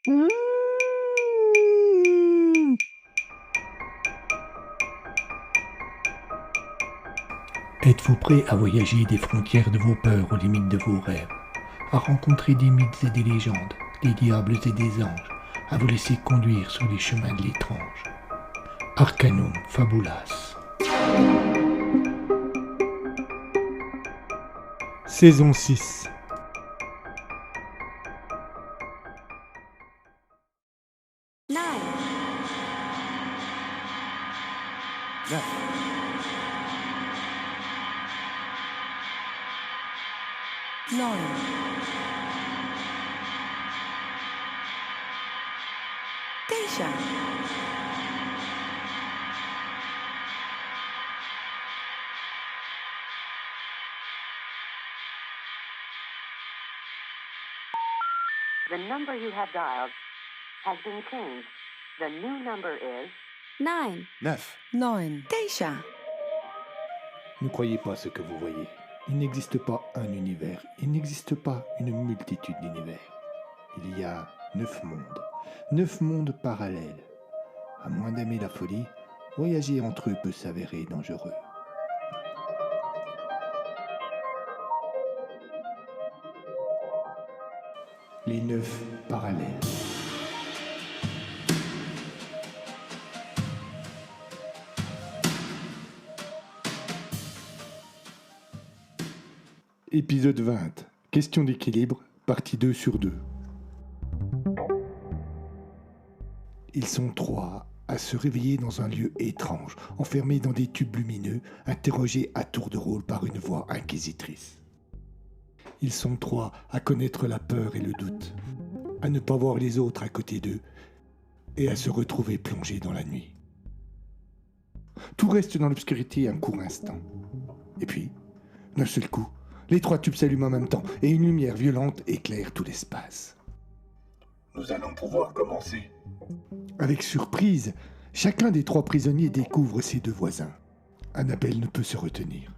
Mmh. Êtes-vous prêt à voyager des frontières de vos peurs aux limites de vos rêves, à rencontrer des mythes et des légendes, des diables et des anges, à vous laisser conduire sur les chemins de l'étrange? Arcanum Fabulas. Saison 6. Déjà. The number you have dialed has been changed. The new number is 9. 9. Déjà. Ne croyez pas ce que vous voyez. Il n'existe pas un univers, il n'existe pas une multitude d'univers. Il y a 9 mondes parallèles. À moins d'aimer la folie, voyager entre eux peut s'avérer dangereux. Les 9 parallèles. Épisode 20. Question d'équilibre, partie 2 sur 2. Ils sont 3 à se réveiller dans un lieu étrange, enfermés dans des tubes lumineux, interrogés à tour de rôle par une voix inquisitrice. Ils sont 3 à connaître la peur et le doute, à ne pas voir les autres à côté d'eux et à se retrouver plongés dans la nuit. Tout reste dans l'obscurité un court instant. Et puis, d'un seul coup, les 3 tubes s'allument en même temps et une lumière violente éclaire tout l'espace. Nous allons pouvoir commencer. Avec surprise, chacun des 3 prisonniers découvre ses 2 voisins. Annabelle ne peut se retenir.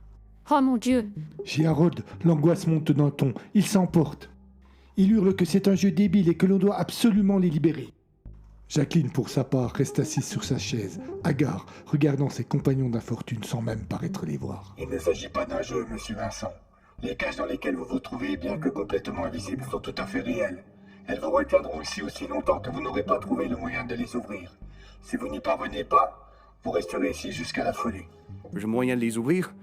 Oh mon Dieu! Chez Harold, l'angoisse monte d'un ton. Il s'emporte. Il hurle que c'est un jeu débile et que l'on doit absolument les libérer. Jacqueline, pour sa part, reste assise sur sa chaise, hagard, regardant ses compagnons d'infortune sans même paraître les voir. Il ne s'agit pas d'un jeu, monsieur Vincent. Les cages dans lesquelles vous vous trouvez, bien que complètement invisibles, sont tout à fait réelles. Elles vous retiendront ici aussi longtemps que vous n'aurez pas trouvé le moyen de les ouvrir. Si vous n'y parvenez pas, vous resterez ici jusqu'à la folie. Le moyen de les ouvrir?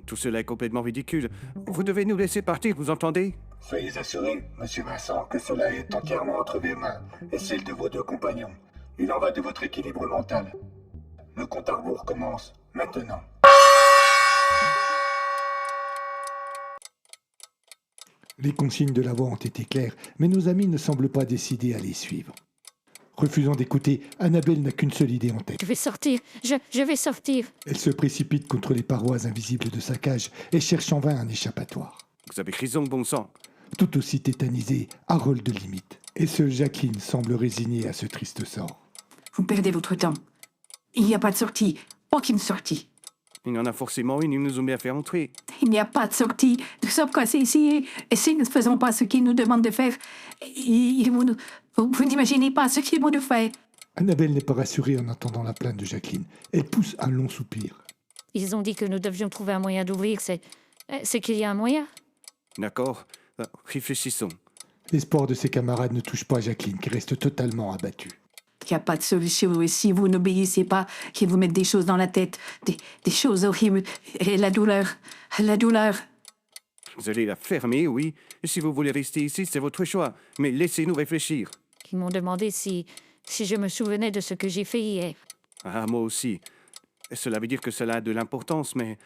Tout cela est complètement ridicule. Vous devez nous laisser partir, vous entendez? Soyez assuré, monsieur Vincent, que cela est entièrement entre mes mains et celles de vos 2 compagnons. Il en va de votre équilibre mental. Le compte à rebours commence maintenant. Les consignes de la voix ont été claires, mais nos amis ne semblent pas décidés à les suivre. Refusant d'écouter, Annabelle n'a qu'une seule idée en tête. Je vais sortir, je vais sortir. Elle se précipite contre les parois invisibles de sa cage et cherche en vain un échappatoire. Vous avez raison, bon sang. Tout aussi tétanisé, Harold limite. Et seule Jacqueline semble résignée à ce triste sort. Vous perdez votre temps. Il n'y a pas de sortie. Aucune sortie. Il y en a forcément une, ils nous ont bien fait entrer. Il n'y a pas de sortie. Nous sommes coincés ici et si nous ne faisons pas ce qu'ils nous demandent de faire, vous n'imaginez pas ce qu'ils vont nous faire. Annabelle n'est pas rassurée en entendant la plainte de Jacqueline. Elle pousse un long soupir. Ils ont dit que nous devions trouver un moyen d'ouvrir. C'est qu'il y a un moyen? D'accord, réfléchissons. L'espoir de ses camarades ne touche pas Jacqueline, qui reste totalement abattue. Il n'y a pas de solution. Et si vous n'obéissez pas, qu'ils vous mettent des choses dans la tête, des choses horribles. Et la douleur. Vous allez la fermer, oui. Si vous voulez rester ici, c'est votre choix. Mais laissez-nous réfléchir. Ils m'ont demandé si je me souvenais de ce que j'ai fait hier. Ah, moi aussi. Cela veut dire que cela a de l'importance, mais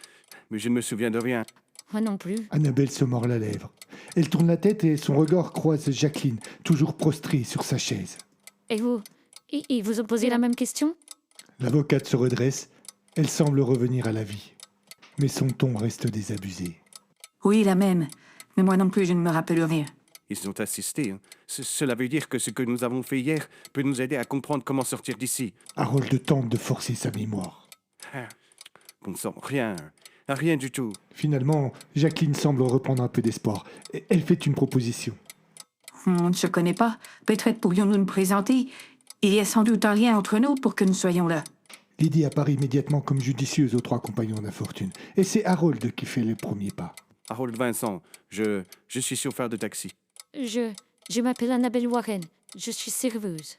je ne me souviens de rien. Moi non plus. Annabelle se mord la lèvre. Elle tourne la tête et son regard croise Jacqueline, toujours prostrée sur sa chaise. Et vous? Ils vous ont posé la même question? L'avocate se redresse. Elle semble revenir à la vie. Mais son ton reste désabusé. Oui, la même. Mais moi non plus, je ne me rappelle rien. Ils ont assisté. Hein. Cela veut dire que ce que nous avons fait hier peut nous aider à comprendre comment sortir d'ici. Harold tente de forcer sa mémoire. Ah, bon sang, rien. Rien du tout. Finalement, Jacqueline semble reprendre un peu d'espoir. Elle fait une proposition. On ne se connaît pas. Peut-être pourrions-nous nous présenter. Il y a sans doute un lien entre nous pour que nous soyons là. L'idée apparaît immédiatement comme judicieuse aux trois compagnons d'infortune. Et c'est Harold qui fait le premier pas. Harold Vincent, je suis chauffeur de taxi. Je m'appelle Annabelle Warren. Je suis serveuse.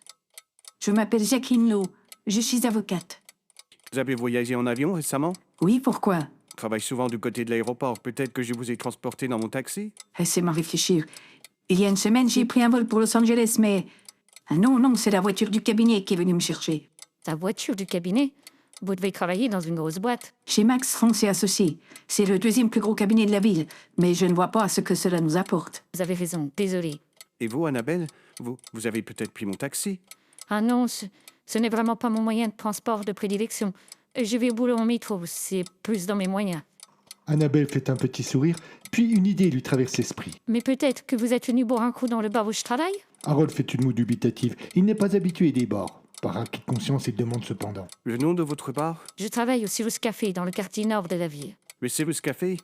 Je m'appelle Jacqueline Lowe. Je suis avocate. Vous avez voyagé en avion récemment? Oui, pourquoi? Je travaille souvent du côté de l'aéroport. Peut-être que je vous ai transporté dans mon taxi? Laissez-moi réfléchir. Il y a une semaine, j'ai pris un vol pour Los Angeles, mais... Ah non, c'est la voiture du cabinet qui est venue me chercher. Ta voiture du cabinet? Vous devez travailler dans une grosse boîte. Chez Max France et Associés. C'est le deuxième plus gros cabinet de la ville, mais je ne vois pas ce que cela nous apporte. Vous avez raison, désolé. Et vous, Annabelle, vous avez peut-être pris mon taxi? Ah non, ce n'est vraiment pas mon moyen de transport de prédilection. Je vais au boulot en métro, c'est plus dans mes moyens. Annabelle fait un petit sourire, puis une idée lui traverse l'esprit. Mais peut-être que vous êtes venu boire un coup dans le bar où je travaille? Harold fait une moue dubitative. Il n'est pas habitué des bars. Par acquis de conscience, il demande cependant. Le nom de votre bar? Je travaille au Cyrus Café, dans le quartier nord de la ville. Le Cyrus Café?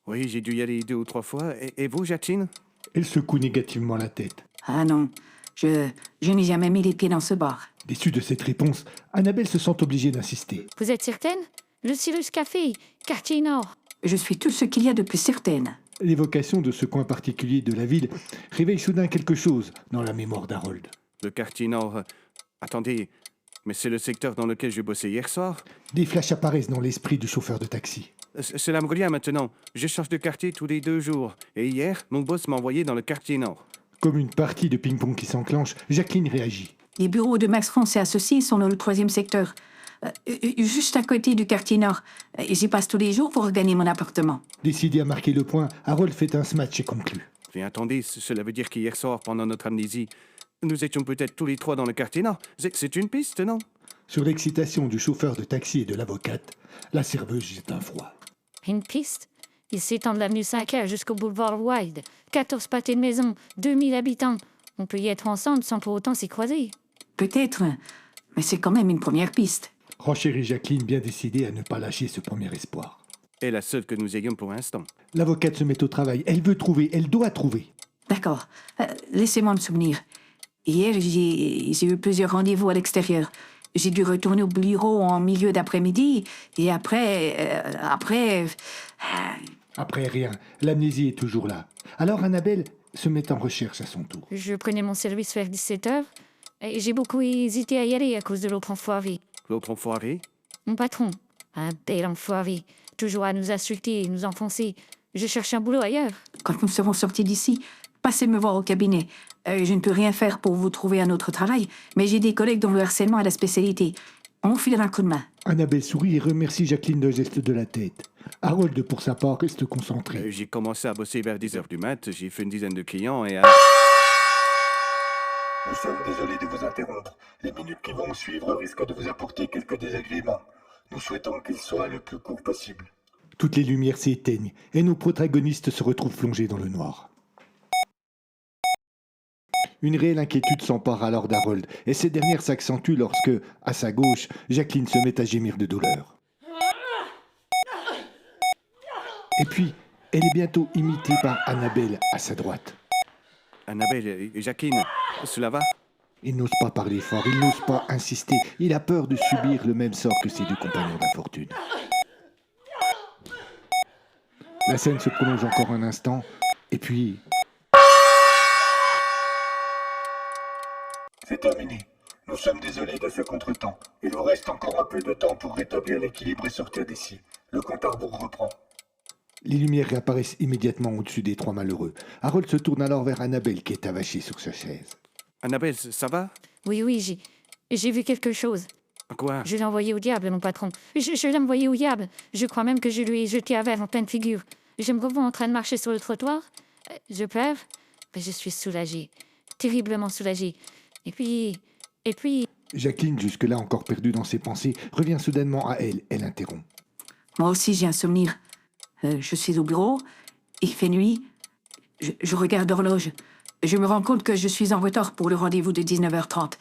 Oui, j'ai dû y aller 2 ou 3 fois. Et vous, Jacqueline? Elle secoue négativement la tête. Ah non, je n'ai jamais mis les pieds dans ce bar. Déçue de cette réponse, Annabelle se sent obligée d'insister. Vous êtes certaine? Le Cyrus Café, quartier nord. Je suis tout ce qu'il y a de plus certaine. L'évocation de ce coin particulier de la ville réveille soudain quelque chose dans la mémoire d'Harold. Le quartier nord... Attendez, mais c'est le secteur dans lequel je bossais hier soir? Des flashs apparaissent dans l'esprit du chauffeur de taxi. Cela me revient maintenant. Je change de quartier tous les 2 jours. Et hier, mon boss m'a envoyé dans le quartier nord. Comme une partie de ping-pong qui s'enclenche, Jacqueline réagit. Les bureaux de Max France et Associés sont dans le 3e secteur. Juste à côté du quartier nord. J'y passe tous les jours pour regagner mon appartement. Décidé à marquer le point, Harold fait un smash et conclut. Mais attendez, cela veut dire qu'hier soir, pendant notre amnésie, nous étions peut-être tous les 3 dans le quartier nord. C'est une piste, non? Sur l'excitation du chauffeur de taxi et de l'avocate, la serveuse jette un froid. Une piste? Il s'étend de l'avenue Saint-Clair jusqu'au boulevard Wilde. 14 pâtés de maison, 2000 habitants. On peut y être ensemble sans pour autant s'y croiser. Peut-être, mais c'est quand même une première piste. Renchérit Jacqueline, bien décidée à ne pas lâcher ce premier espoir. Et la seule que nous ayons pour l'instant. L'avocate se met au travail. Elle veut trouver, elle doit trouver. D'accord. Laissez-moi me souvenir. Hier, j'ai eu plusieurs rendez-vous à l'extérieur. J'ai dû retourner au bureau en milieu d'après-midi. Et après... Après rien, l'amnésie est toujours là. Alors Annabelle se met en recherche à son tour. Je prenais mon service vers 17h. Et j'ai beaucoup hésité à y aller à cause de l'autre enfoiré. L'autre enfoiré? Mon patron, un bel enfoiré. Toujours à nous insulter et nous enfoncer. Je cherche un boulot ailleurs. Quand nous serons sortis d'ici, passez me voir au cabinet. Je ne peux rien faire pour vous trouver un autre travail, mais j'ai des collègues dont le harcèlement est la spécialité. On vous filera un coup de main. Annabelle sourit et remercie Jacqueline d'un geste de la tête. Harold, pour sa part, reste concentré. J'ai commencé à bosser vers 10h du mat, j'ai fait une dizaine de clients et... Nous sommes désolés de vous interrompre. Les minutes qui vont suivre risquent de vous apporter quelques désagréments. Nous souhaitons qu'ils soient le plus courts possible. Toutes les lumières s'éteignent et nos protagonistes se retrouvent plongés dans le noir. Une réelle inquiétude s'empare alors d'Harold, et cette dernière s'accentue lorsque, à sa gauche, Jacqueline se met à gémir de douleur. Et puis, elle est bientôt imitée par Annabelle à sa droite. Annabelle et Jacqueline, cela va? Il n'ose pas parler fort, il n'ose pas insister, il a peur de subir le même sort que ses 2 compagnons d'infortune. La scène se prolonge encore un instant, et puis... C'est terminé. Nous sommes désolés de ce contretemps. Il vous reste encore un peu de temps pour rétablir l'équilibre et sortir d'ici. Le compte à rebours reprend. Les lumières réapparaissent immédiatement au-dessus des 3 malheureux. Harold se tourne alors vers Annabelle qui est avachée sur sa chaise. Annabelle, ça va? Oui, j'ai vu quelque chose. Quoi? Je l'ai envoyé au diable, mon patron. Je l'ai envoyé au diable. Je crois même que je lui ai jeté un verre en pleine figure. Je me revois en train de marcher sur le trottoir. Je pleure, mais je suis soulagée. Terriblement soulagée. Et puis... Jacqueline, jusque-là encore perdue dans ses pensées, revient soudainement à elle. Elle interrompt. Moi aussi, j'ai un souvenir. Je suis au bureau, il fait nuit. Je regarde l'horloge. Je me rends compte que je suis en retard pour le rendez-vous de 19h30.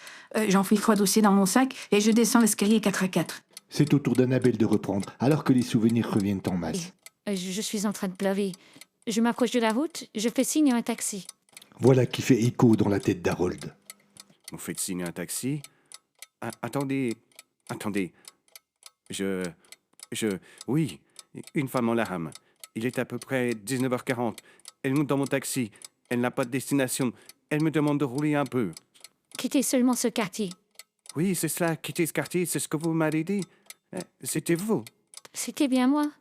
J'enfile 3 dossiers dans mon sac et je descends l'escalier 4 à 4. C'est au tour d'Annabelle de reprendre, alors que les souvenirs reviennent en masse. Je suis en train de pleurer. Je m'approche de la route, je fais signe à un taxi. Voilà qui fait écho dans la tête d'Harold. Vous faites signer un taxi. Attendez. Oui, une femme en larmes. Il est à peu près 19h40. Elle monte dans mon taxi. Elle n'a pas de destination. Elle me demande de rouler un peu. Quittez seulement ce quartier. Oui, c'est cela, quitter ce quartier, c'est ce que vous m'avez dit. C'était vous. C'était bien moi.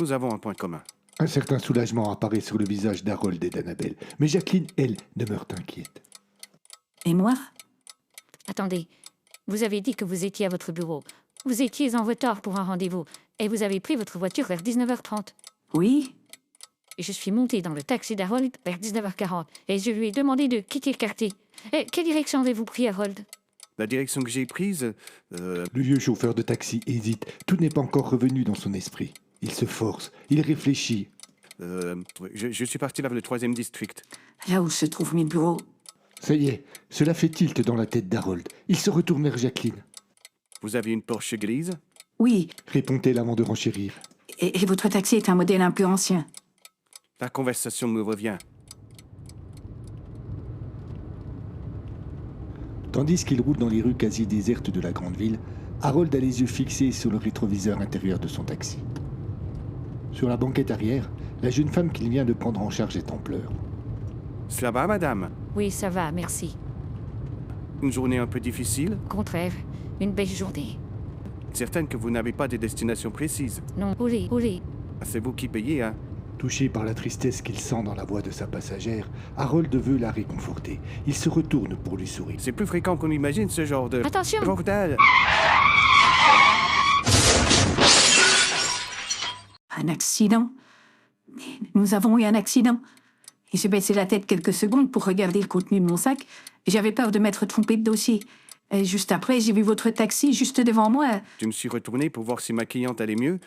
Nous avons un point commun. Un certain soulagement apparaît sur le visage d'Harold et d'Annabelle. Mais Jacqueline, elle, demeure inquiète. Et moi? Attendez, vous avez dit que vous étiez à votre bureau. Vous étiez en retard pour un rendez-vous et vous avez pris votre voiture vers 19h30. Oui? Et je suis montée dans le taxi d'Harold vers 19h40 et je lui ai demandé de quitter le quartier. Et quelle direction avez-vous pris, Harold? La direction que j'ai prise... Le vieux chauffeur de taxi hésite. Tout n'est pas encore revenu dans son esprit. Il se force, il réfléchit. je suis parti vers le 3e district. Là où se trouve mes bureaux. Ça y est, cela fait tilt dans la tête d'Harold. Il se retourne vers Jacqueline. Vous avez une Porsche grise? Oui, Répond-elle avant de renchérir. et votre taxi est un modèle un peu ancien. La conversation me revient. Tandis qu'il roule dans les rues quasi désertes de la grande ville, Harold a les yeux fixés sur le rétroviseur intérieur de son taxi. Sur la banquette arrière, la jeune femme qu'il vient de prendre en charge est en pleurs. Cela va, madame? Oui, ça va, merci. Une journée un peu difficile? Au contraire, une belle journée. Certaine que vous n'avez pas de destination précise. Non, roulez. C'est vous qui payez, hein? Touché par la tristesse qu'il sent dans la voix de sa passagère, Harold veut la réconforter. Il se retourne pour lui sourire. C'est plus fréquent qu'on imagine ce genre de... Attention! Bordel! Un accident? Nous avons eu un accident. Et j'ai baissé la tête quelques secondes pour regarder le contenu de mon sac. J'avais peur de m'être trompé de dossier. Et juste après, j'ai vu votre taxi juste devant moi. Je me suis retourné pour voir si ma cliente allait mieux.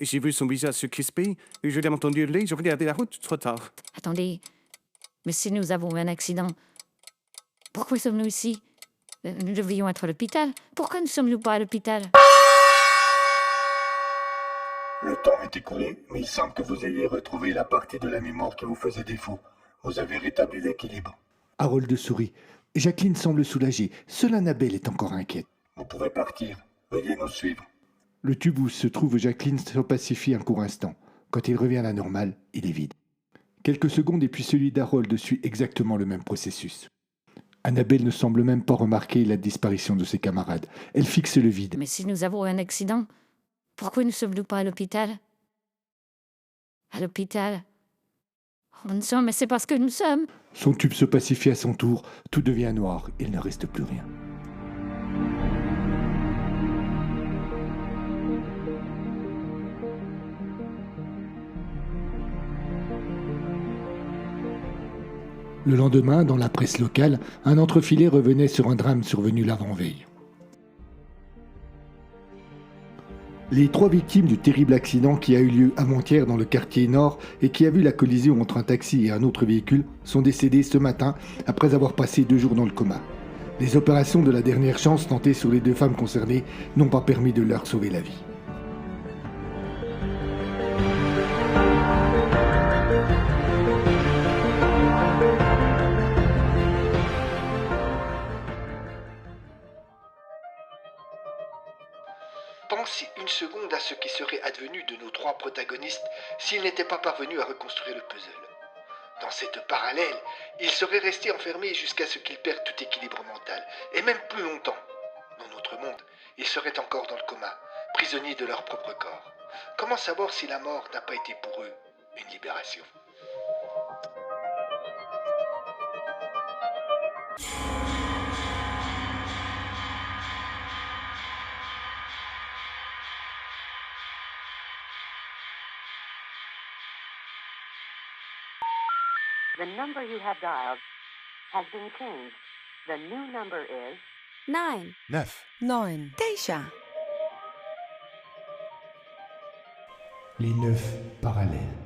Et j'ai vu son visage se crisper. Et je l'ai entendu hurler. Je regardais la route trop tard. Attendez, mais si nous avons un accident, pourquoi sommes-nous ici? Nous devrions être à l'hôpital. Pourquoi ne sommes-nous pas à l'hôpital? Le temps est écoulé, mais il semble que vous ayez retrouvé la partie de la mémoire qui vous faisait défaut. Vous avez rétabli l'équilibre. Harold sourit. Jacqueline semble soulagée. Seule Annabelle est encore inquiète. Vous pouvez partir. Veuillez nous suivre. Le tube où se trouve Jacqueline se pacifie un court instant. Quand il revient à la normale, il est vide. Quelques secondes et puis celui d'Harold suit exactement le même processus. Annabelle ne semble même pas remarquer la disparition de ses camarades. Elle fixe le vide. Mais si nous avons un accident, pourquoi ne sommes-nous pas à l'hôpital? À l'hôpital? Nous sommes, mais c'est parce que nous sommes. Son tube se pacifie à son tour. Tout devient noir. Il ne reste plus rien. Le lendemain, dans la presse locale, un entrefilet revenait sur un drame survenu l'avant-veille. Les 3 victimes du terrible accident qui a eu lieu avant-hier dans le quartier nord et qui a vu la collision entre un taxi et un autre véhicule sont décédées ce matin après avoir passé 2 jours dans le coma. Les opérations de la dernière chance tentées sur les 2 femmes concernées n'ont pas permis de leur sauver la vie. Pensez une seconde à ce qui serait advenu de nos 3 protagonistes s'ils n'étaient pas parvenus à reconstruire le puzzle. Dans cette parallèle, ils seraient restés enfermés jusqu'à ce qu'ils perdent tout équilibre mental, et même plus longtemps. Dans notre monde, ils seraient encore dans le coma, prisonniers de leur propre corps. Comment savoir si la mort n'a pas été pour eux une libération ? The number you have dialed has been changed. The new number is 9, 9, 9, 9. Les 9 parallèles.